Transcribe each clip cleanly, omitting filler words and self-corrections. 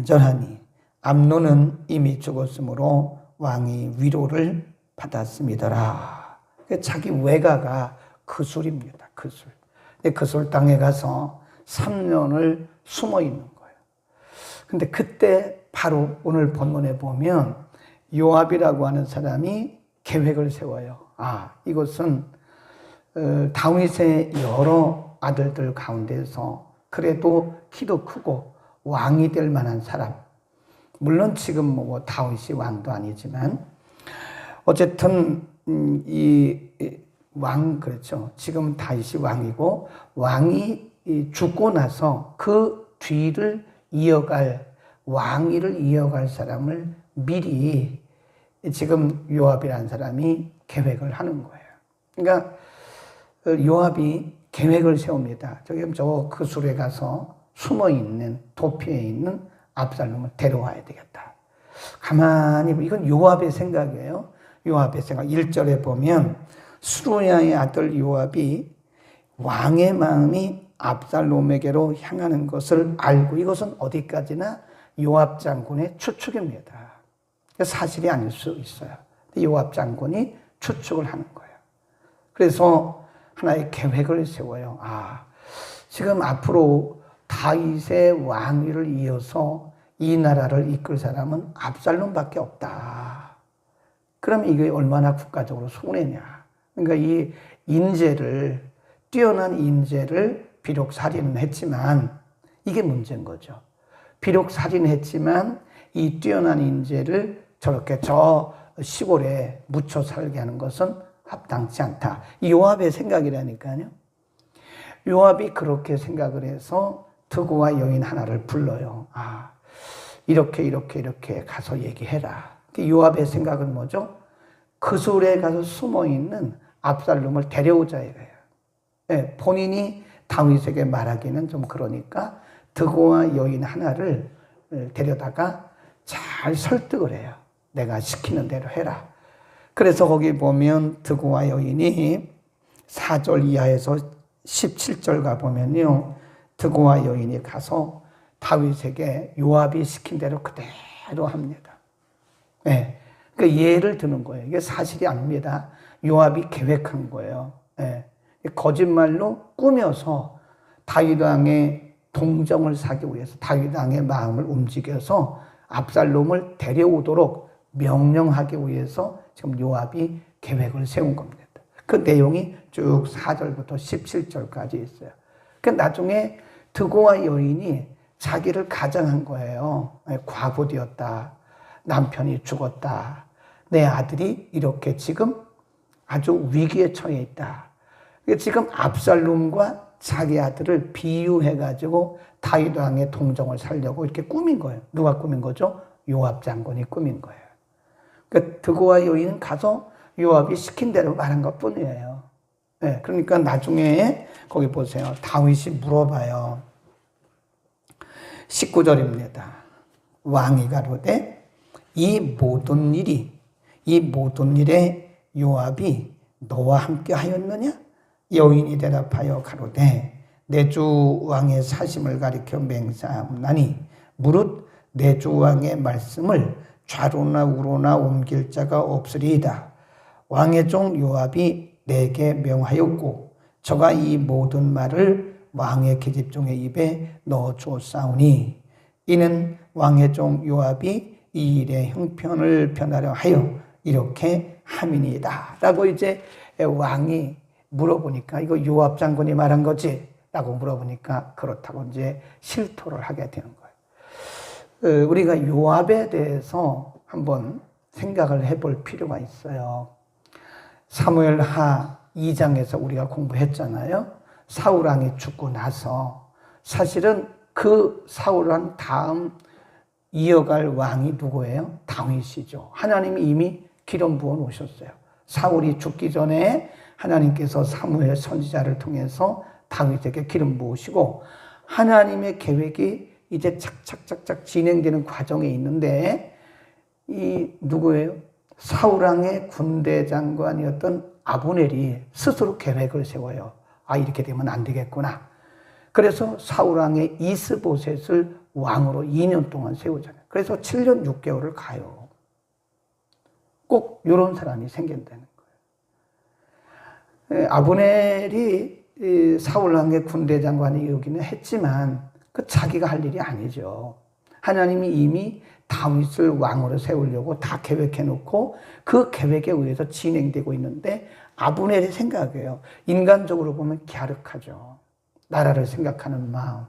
간절하니 암논은 이미 죽었으므로 왕이 위로를 받았음이더라. 자기 외가가 그술입니다. 그술. 그술 땅에 가서 3년을 숨어 있는 거예요. 근데 그때 바로 오늘 본문에 보면 요압이라고 하는 사람이 계획을 세워요. 이것은 다윗의 여러 아들들 가운데서 그래도 키도 크고 왕이 될 만한 사람. 물론 지금 뭐 다윗이 왕도 아니지만 어쨌든 그렇죠. 지금 다윗이 왕이고 왕이 죽고 나서 그 뒤를 왕위를 이어갈 사람을 미리 지금 요압이라는 사람이 계획을 하는 거예요. 그러니까 요압이 계획을 세웁니다. 저 그술에 가서 숨어있는 도피해 있는 압살롬을 데려와야 되겠다. 가만히 이건 요압의 생각이에요. 요압의 생각. 1절에 보면 수루야의 아들 요압이 왕의 마음이 압살롬에게로 향하는 것을 알고, 이것은 어디까지나 요압 장군의 추측입니다. 사실이 아닐 수 있어요. 요압 장군이 추측을 하는 거예요. 그래서 하나의 계획을 세워요. 지금 앞으로 다윗의 왕위를 이어서 이 나라를 이끌 사람은 압살롬밖에 없다. 그럼 이게 얼마나 국가적으로 손해냐. 그러니까 이 뛰어난 인재를 비록 살인은 했지만, 이게 문제인 거죠. 비록 살인했지만 이 뛰어난 인재를 저렇게 저 시골에 묻혀 살게 하는 것은 합당치 않다. 이 요압의 생각이라니까요. 요압이 그렇게 생각을 해서 드고와 여인 하나를 불러요. 이렇게 가서 얘기해라. 요압의 생각은 뭐죠? 그술에 가서 숨어있는 압살롬을 데려오자 이거예요. 본인이 다윗에게 말하기는 좀 그러니까 드고와 여인 하나를 데려다가 잘 설득을 해요. 내가 시키는 대로 해라. 그래서 거기 보면 드고와 여인이 4절 이하에서 17절 가보면요, 드고와 여인이 가서 다윗에게 요압이 시킨 대로 그대로 합니다. 그러니까 예를 드는 거예요. 이게 사실이 아닙니다. 요압이 계획한 거예요. 거짓말로 꾸며서 다윗 왕의 동정을 사기 위해서 다윗 왕의 마음을 움직여서 압살롬을 데려오도록 명령하기 위해서 지금 요압이 계획을 세운 겁니다. 그 내용이 쭉 4절부터 17절까지 있어요. 그 나중에 드고와 여인이 자기를 가장한 거예요. 과부되었다. 남편이 죽었다. 내 아들이 이렇게 지금 아주 위기에 처해 있다. 지금 압살롬과 자기 아들을 비유해가지고 다윗 왕의 동정을 살려고 이렇게 꾸민 거예요. 누가 꾸민 거죠? 요압 장군이 꾸민 거예요. 그러니까 드고와 여인은 가서 요압이 시킨 대로 말한 것 뿐이에요. 그러니까 나중에 거기 보세요. 다윗이 물어봐요. 19절입니다. 왕이 가로되 이 모든 일에 요압이 너와 함께 하였느냐? 여인이 대답하여 가로되 내 주 왕의 사심을 가리켜 맹세하나니 무릇 내 주 왕의 말씀을 좌로나 우로나 옮길 자가 없으리이다. 왕의 종 요압이 내게 명하였고 저가 이 모든 말을 왕의 계집종의 입에 넣어 주었사오니 이는 왕의 종 요압이 이 일의 형편을 변하려 하여 이렇게 함이니이다. 라고 이제 왕이 물어보니까 이거 요압 장군이 말한 거지? 라고 물어보니까 그렇다고 이제 실토를 하게 되는 거예요. 우리가 요압에 대해서 한번 생각을 해볼 필요가 있어요. 사무엘하 2장에서 우리가 공부했잖아요. 사울왕이 죽고 나서 사실은 그 사울왕 다음 이어갈 왕이 누구예요? 다윗이죠. 하나님이 이미 기름 부어 놓으셨어요. 사울이 죽기 전에 하나님께서 사무엘 선지자를 통해서 다윗에게 기름 부으시고 하나님의 계획이 이제 착착착착 진행되는 과정에 있는데 이 누구예요? 사울왕의 군대 장관이었던 아브넬이 스스로 계획을 세워요. 이렇게 되면 안 되겠구나. 그래서 사울왕의 이스보셋을 왕으로 2년 동안 세우잖아요. 그래서 7년 6개월을 가요. 꼭 이런 사람이 생긴다는 거예요. 아브넬이 사울 왕의 군대 장관이기는 했지만 그 자기가 할 일이 아니죠. 하나님이 이미 다윗을 왕으로 세우려고 다 계획해 놓고 그 계획에 의해서 진행되고 있는데 아브넬의 생각이에요. 인간적으로 보면 갸륵하죠. 나라를 생각하는 마음,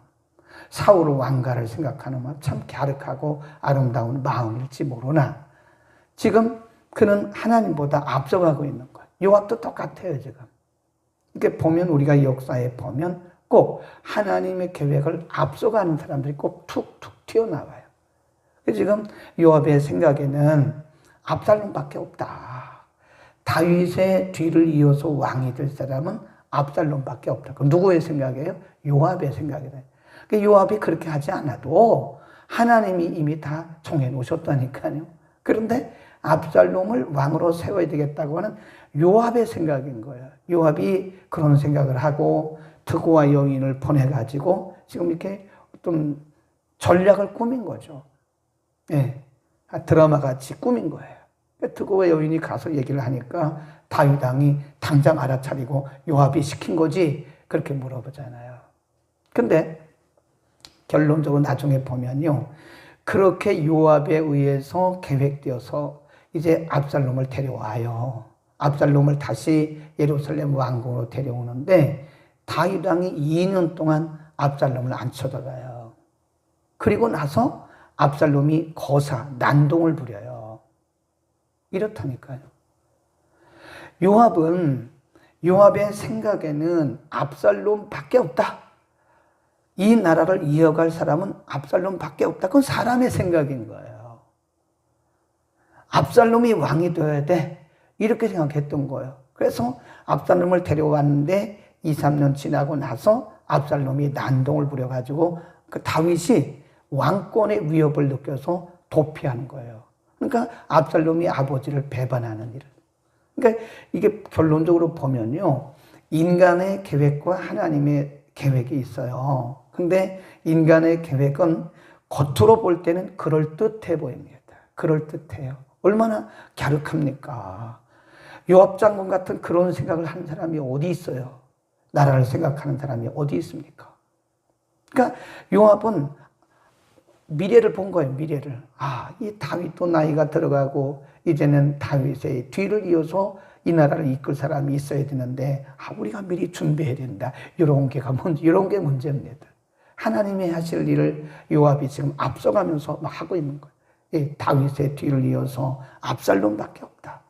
사울 왕가를 생각하는 마음, 참 갸륵하고 아름다운 마음일지 모르나 지금 그는 하나님보다 앞서가고 있는 거예요. 요압도 똑같아요, 지금. 이렇게 보면 우리가 역사에 보면 꼭 하나님의 계획을 앞서가는 사람들이 꼭 툭툭 튀어나와요. 지금 요압의 생각에는 압살롬밖에 없다. 다윗의 뒤를 이어서 왕이 될 사람은 압살롬밖에 없다. 그 누구의 생각이에요? 요압의 생각이에요. 요압이 그렇게 하지 않아도 하나님이 이미 다 정해 놓으셨다니까요. 그런데 압살롬을 왕으로 세워야 되겠다고 하는 요압의 생각인 거예요. 요압이 그런 생각을 하고 드고와 여인을 보내가지고 지금 이렇게 어떤 전략을 꾸민 거죠. 예, 드라마 같이 꾸민 거예요. 드고와 여인이 가서 얘기를 하니까 다윗 왕이 당장 알아차리고 요압이 시킨 거지 그렇게 물어보잖아요. 근데 결론적으로 나중에 보면요, 그렇게 요압에 의해서 계획되어서 이제 압살롬을 데려와요. 압살롬을 다시 예루살렘 왕궁으로 데려오는데 다윗 왕이 2년 동안 압살롬을 안 쳐다봐요. 그리고 나서 압살롬이 거사, 난동을 부려요. 이렇다니까요. 요압의 생각에는 압살롬밖에 없다. 이 나라를 이어갈 사람은 압살롬밖에 없다. 그건 사람의 생각인 거예요. 압살롬이 왕이 되어야 돼. 이렇게 생각했던 거예요. 그래서 압살롬을 데려왔는데 2, 3년 지나고 나서 압살롬이 난동을 부려가지고 그 다윗이 왕권의 위협을 느껴서 도피하는 거예요. 그러니까 압살롬이 아버지를 배반하는 일. 그러니까 이게 결론적으로 보면요, 인간의 계획과 하나님의 계획이 있어요. 근데 인간의 계획은 겉으로 볼 때는 그럴듯해 보입니다. 그럴듯해요. 얼마나 갸륵합니까? 요압 장군 같은 그런 생각을 하는 사람이 어디 있어요? 나라를 생각하는 사람이 어디 있습니까? 그러니까 요압은 미래를 본 거예요, 미래를. 이 다윗도 나이가 들어가고 이제는 다윗의 뒤를 이어서 이 나라를 이끌 사람이 있어야 되는데 우리가 미리 준비해야 된다. 이런 게 문제입니다. 하나님이 하실 일을 요압이 지금 앞서가면서 막 하고 있는 거예요. 다윗의 뒤를 이어서 압살롬밖에 없다.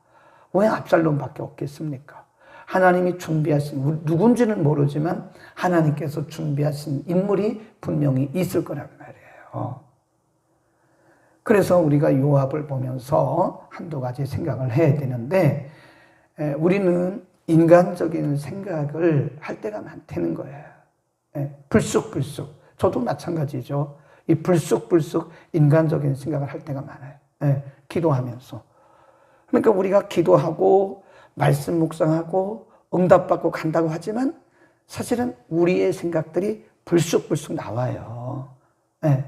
왜 압살롬밖에 없겠습니까? 하나님이 준비하신, 누군지는 모르지만 하나님께서 준비하신 인물이 분명히 있을 거란 말이에요. 그래서 우리가 요압을 보면서 한두 가지 생각을 해야 되는데, 우리는 인간적인 생각을 할 때가 많다는 거예요. 불쑥불쑥. 저도 마찬가지죠. 이 불쑥불쑥 인간적인 생각을 할 때가 많아요. 기도하면서. 그러니까 우리가 기도하고 말씀 묵상하고 응답받고 간다고 하지만 사실은 우리의 생각들이 불쑥불쑥 나와요.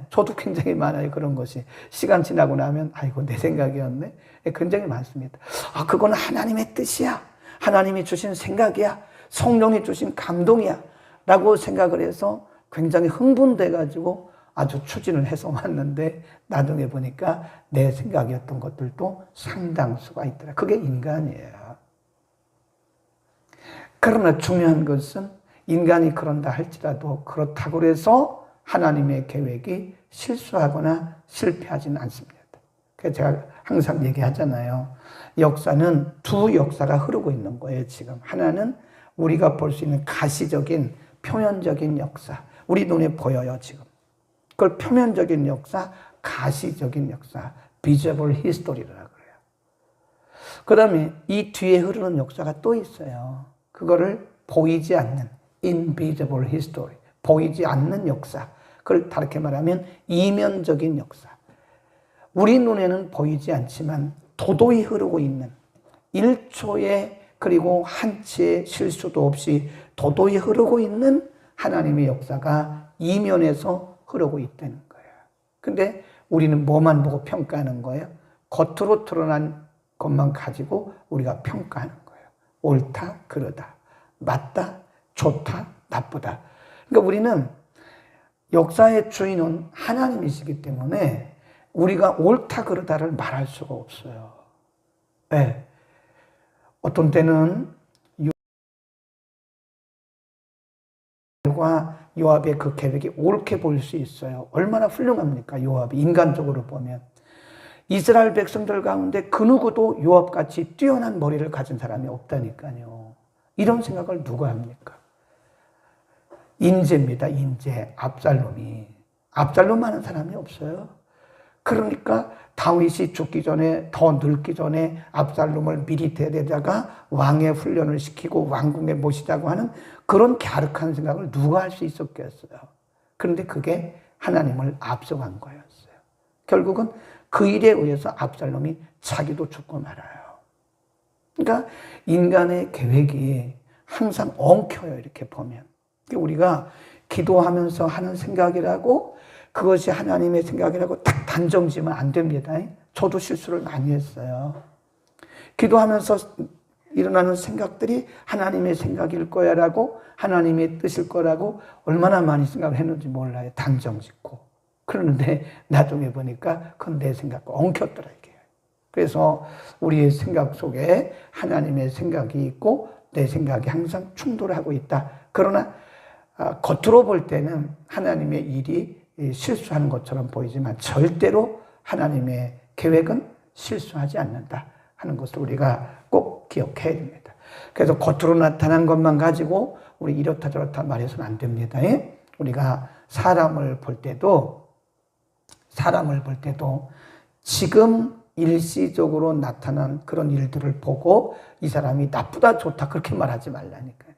저도 굉장히 많아요. 그런 것이. 시간 지나고 나면 아이고 내 생각이었네. 굉장히 많습니다. 그건 하나님의 뜻이야. 하나님이 주신 생각이야. 성령이 주신 감동이야. 라고 생각을 해서 굉장히 흥분돼가지고 아주 추진을 해서 왔는데 나중에 보니까 내 생각이었던 것들도 상당수가 있더라. 그게 인간이에요. 그러나 중요한 것은 인간이 그런다 할지라도 그렇다고 해서 하나님의 계획이 실수하거나 실패하지는 않습니다. 그래서 제가 항상 얘기하잖아요. 역사는 두 역사가 흐르고 있는 거예요, 지금. 하나는 우리가 볼 수 있는 가시적인, 표면적인 역사. 우리 눈에 보여요, 지금. 그걸 표면적인 역사, 가시적인 역사, visible history라고 그래요. 그 다음에 이 뒤에 흐르는 역사가 또 있어요. 그거를 보이지 않는 invisible history, 보이지 않는 역사. 그걸 다르게 말하면 이면적인 역사. 우리 눈에는 보이지 않지만 도도히 흐르고 있는 1초의 그리고 한치의 실수도 없이 도도히 흐르고 있는 하나님의 역사가 이면에서 흐르고 있다는 거예요. 근데 우리는 뭐만 보고 평가하는 거예요? 겉으로 드러난 것만 가지고 우리가 평가하는 거예요. 옳다, 그러다, 맞다, 좋다, 나쁘다. 그러니까 우리는 역사의 주인은 하나님이시기 때문에 우리가 옳다, 그러다를 말할 수가 없어요. 네. 어떤 때는 요압의 그 계획이 옳게 보일 수 있어요. 얼마나 훌륭합니까? 요압이 인간적으로 보면. 이스라엘 백성들 가운데 그 누구도 요압같이 뛰어난 머리를 가진 사람이 없다니까요. 이런 생각을 누가 합니까? 인재입니다. 인재. 압살롬 하는 사람이 없어요. 그러니까 다윗이 죽기 전에, 더 늙기 전에 압살롬을 미리 데려다가 왕의 훈련을 시키고 왕궁에 모시자고 하는 그런 갸륵한 생각을 누가 할 수 있었겠어요. 그런데 그게 하나님을 앞서간 거였어요. 결국은 그 일에 의해서 압살롬이 자기도 죽고 말아요. 그러니까 인간의 계획이 항상 엉켜요. 이렇게 보면. 우리가 기도하면서 하는 생각이라고, 그것이 하나님의 생각이라고 딱 단정지면 안 됩니다. 저도 실수를 많이 했어요. 기도하면서 일어나는 생각들이 하나님의 생각일 거야라고, 하나님의 뜻일 거라고 얼마나 많이 생각을 했는지 몰라요. 단정짓고. 그러는데 나중에 보니까 그건 내 생각과 엉켰더라 이게. 그래서 우리의 생각 속에 하나님의 생각이 있고 내 생각이 항상 충돌하고 있다. 그러나 겉으로 볼 때는 하나님의 일이 실수하는 것처럼 보이지만 절대로 하나님의 계획은 실수하지 않는다 하는 것을 우리가 꼭 기억해야 됩니다. 그래서 겉으로 나타난 것만 가지고 우리 이렇다 저렇다 말해서는 안 됩니다. 우리가 사람을 볼 때도 지금 일시적으로 나타난 그런 일들을 보고 이 사람이 나쁘다 좋다 그렇게 말하지 말라니까요.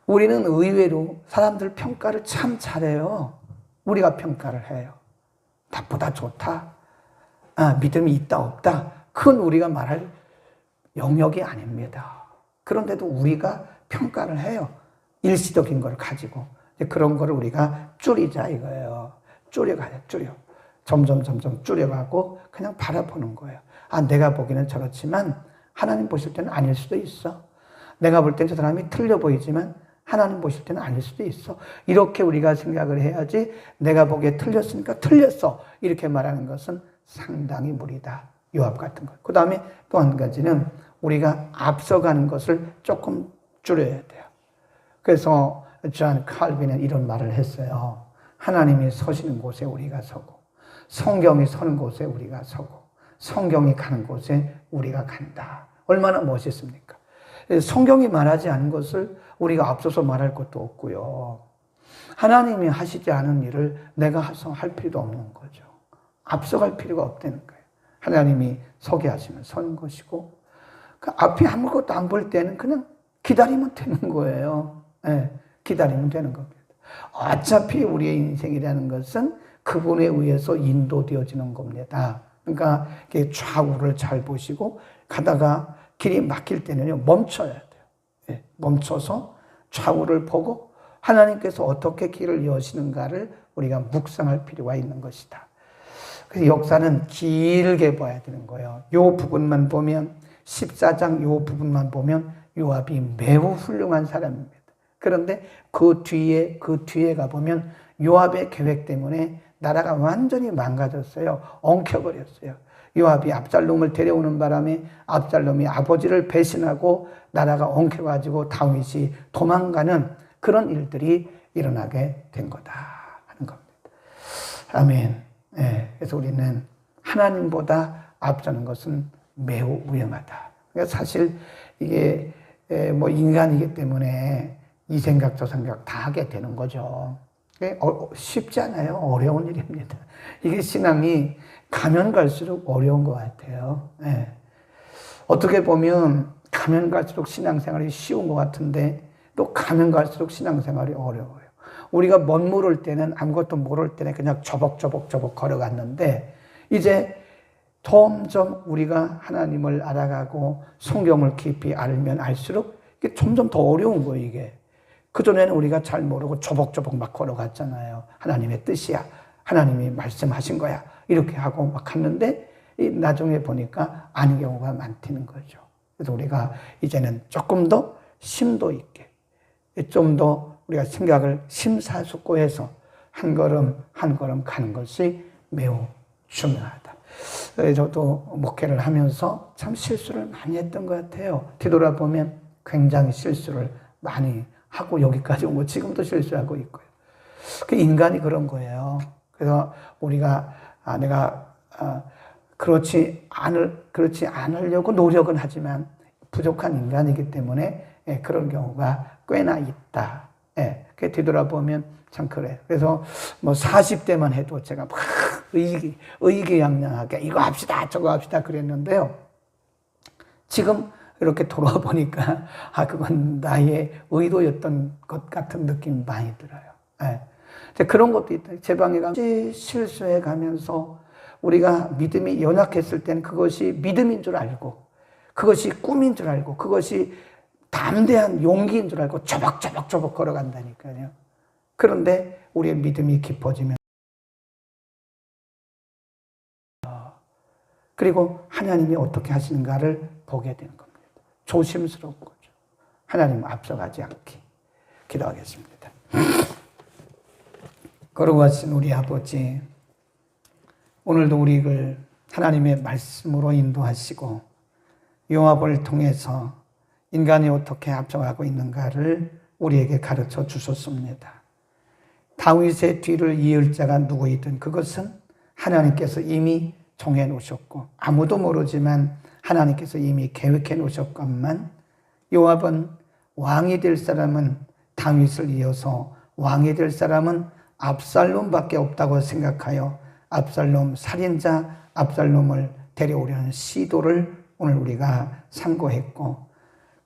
우리는 의외로 사람들 평가를 참 잘해요. 우리가 평가를 해요. 나쁘다 좋다, 믿음이 있다 없다, 그건 우리가 말할 영역이 아닙니다. 그런데도 우리가 평가를 해요. 일시적인 걸 가지고. 그런 거를 우리가 줄이자 이거예요. 줄여가요. 점점 줄여가고 그냥 바라보는 거예요. 내가 보기는 저렇지만 하나님 보실 때는 아닐 수도 있어. 내가 볼 때는 저 사람이 틀려 보이지만 하나님 보실 때는 아닐 수도 있어. 이렇게 우리가 생각을 해야지 내가 보기에 틀렸으니까 틀렸어. 이렇게 말하는 것은 상당히 무리다. 요압 같은 것. 그 다음에 또 한 가지는 우리가 앞서가는 것을 조금 줄여야 돼요. 그래서 존 칼빈은 이런 말을 했어요. 하나님이 서시는 곳에 우리가 서고, 성경이 서는 곳에 우리가 서고, 성경이 가는 곳에 우리가 간다. 얼마나 멋있습니까? 성경이 말하지 않은 것을 우리가 앞서서 말할 것도 없고요. 하나님이 하시지 않은 일을 내가 할 필요도 없는 거죠. 앞서갈 필요가 없다는 거예요. 하나님이 서게 하시면 서는 것이고, 그 앞에 아무것도 안 볼 때는 그냥 기다리면 되는 거예요. 기다리면 되는 겁니다. 어차피 우리의 인생이라는 것은 그분에 의해서 인도되어지는 겁니다. 그러니까 좌우를 잘 보시고 가다가 길이 막힐 때는요, 멈춰야 돼요. 멈춰서 좌우를 보고 하나님께서 어떻게 길을 여시는가를 우리가 묵상할 필요가 있는 것이다. 그래서 역사는 길게 봐야 되는 거예요. 요 부분만 보면, 14장 요 부분만 보면 요압이 매우 훌륭한 사람입니다. 그런데 그 뒤에 가보면 요압의 계획 때문에 나라가 완전히 망가졌어요. 엉켜버렸어요. 요압이 압살롬을 데려오는 바람에 압살롬이 아버지를 배신하고 나라가 엉켜가지고 다윗이 도망가는 그런 일들이 일어나게 된 거다 하는 겁니다. 아멘. 그래서 우리는 하나님보다 앞서는 것은 매우 위험하다. 그러니까 사실 이게 뭐 인간이기 때문에 이 생각 저 생각 다 하게 되는 거죠. 쉽지 않아요. 어려운 일입니다. 이게 신앙이 가면 갈수록 어려운 것 같아요. 어떻게 보면 가면 갈수록 신앙생활이 쉬운 것 같은데 또 가면 갈수록 신앙생활이 어려워요. 우리가 멋모를 때는, 아무것도 모를 때는 그냥 저벅저벅 걸어갔는데 이제 점점 우리가 하나님을 알아가고 성경을 깊이 알면 알수록 이게 점점 더 어려운 거예요, 이게. 그전에는 우리가 잘 모르고 조벅조벅 막 걸어갔잖아요. 하나님의 뜻이야. 하나님이 말씀하신 거야. 이렇게 하고 막 갔는데 나중에 보니까 아닌 경우가 많다는 거죠. 그래서 우리가 이제는 조금 더 심도 있게, 좀 더 우리가 생각을 심사숙고해서 한 걸음 한 걸음 가는 것이 매우 중요하다. 저도 목회를 하면서 참 실수를 많이 했던 것 같아요. 뒤돌아보면 굉장히 실수를 많이 하고 여기까지 온 거 지금도 실수하고 있고요. 그 인간이 그런 거예요. 그래서 우리가 내가 그렇지 않으려고 노력은 하지만 부족한 인간이기 때문에 그런 경우가 꽤나 있다. 그 뒤돌아보면 참 그래. 그래서 뭐 40대만 해도 제가 막 의기양양하게 이거 합시다 저거 합시다 그랬는데요. 지금 이렇게 돌아보니까 그건 나의 의도였던 것 같은 느낌이 많이 들어요. 그런 것도 있다. 제 방에 가면 실수해 가면서 우리가 믿음이 연약했을 때는 그것이 믿음인 줄 알고 그것이 꿈인 줄 알고 그것이 담대한 용기인 줄 알고 조박조박 걸어간다니까요. 그런데 우리의 믿음이 깊어지면 그리고 하나님이 어떻게 하시는가를 보게 되는 겁니다. 조심스러운 거죠. 하나님 앞서가지 않게 기도하겠습니다. 거룩하신 우리 아버지, 오늘도 우리를 하나님의 말씀으로 인도하시고 요압을 통해서 인간이 어떻게 앞서가고 있는가를 우리에게 가르쳐 주셨습니다. 다윗의 뒤를 이을 자가 누구이든 그것은 하나님께서 이미 정해 놓으셨고 아무도 모르지만 하나님께서 이미 계획해 놓으셨건만 요압은 왕이 될 사람은 다윗을 이어서 왕이 될 사람은 압살롬밖에 없다고 생각하여 압살롬 살인자 압살롬을 데려오려는 시도를 오늘 우리가 상고했고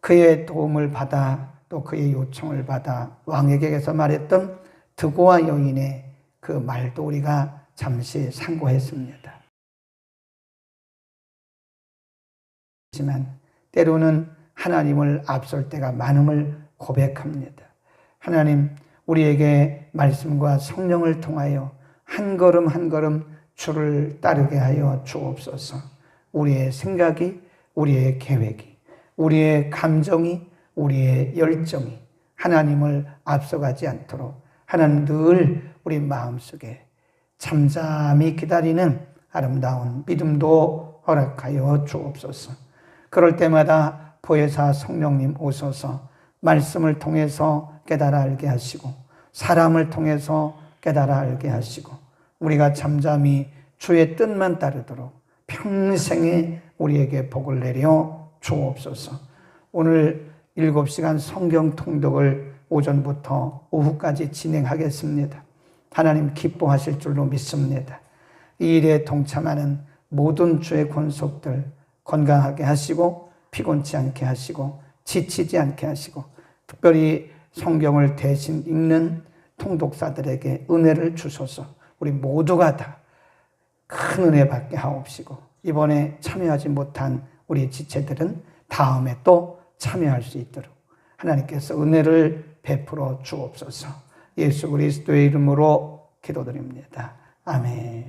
그의 도움을 받아 또 그의 요청을 받아 왕에게서 말했던 드고아 여인의 그 말도 우리가 잠시 상고했습니다. 하지만 때로는 하나님을 앞설 때가 많음을 고백합니다. 하나님, 우리에게 말씀과 성령을 통하여 한 걸음 한 걸음 주를 따르게 하여 주옵소서. 우리의 생각이, 우리의 계획이, 우리의 감정이, 우리의 열정이 하나님을 앞서가지 않도록 하나님 늘 우리 마음속에 잠잠히 기다리는 아름다운 믿음도 허락하여 주옵소서. 그럴 때마다 보혜사 성령님 오셔서 말씀을 통해서 깨달아 알게 하시고 사람을 통해서 깨달아 알게 하시고 우리가 잠잠히 주의 뜻만 따르도록 평생에 우리에게 복을 내려 주옵소서. 오늘 7시간 성경 통독을 오전부터 오후까지 진행하겠습니다. 하나님 기뻐하실 줄로 믿습니다. 이 일에 동참하는 모든 주의 권속들 건강하게 하시고 피곤치 않게 하시고 지치지 않게 하시고 특별히 성경을 대신 읽는 통독사들에게 은혜를 주셔서 우리 모두가 다 큰 은혜 받게 하옵시고 이번에 참여하지 못한 우리 지체들은 다음에 또 참여할 수 있도록 하나님께서 은혜를 베풀어 주옵소서. 예수 그리스도의 이름으로 기도드립니다. 아멘.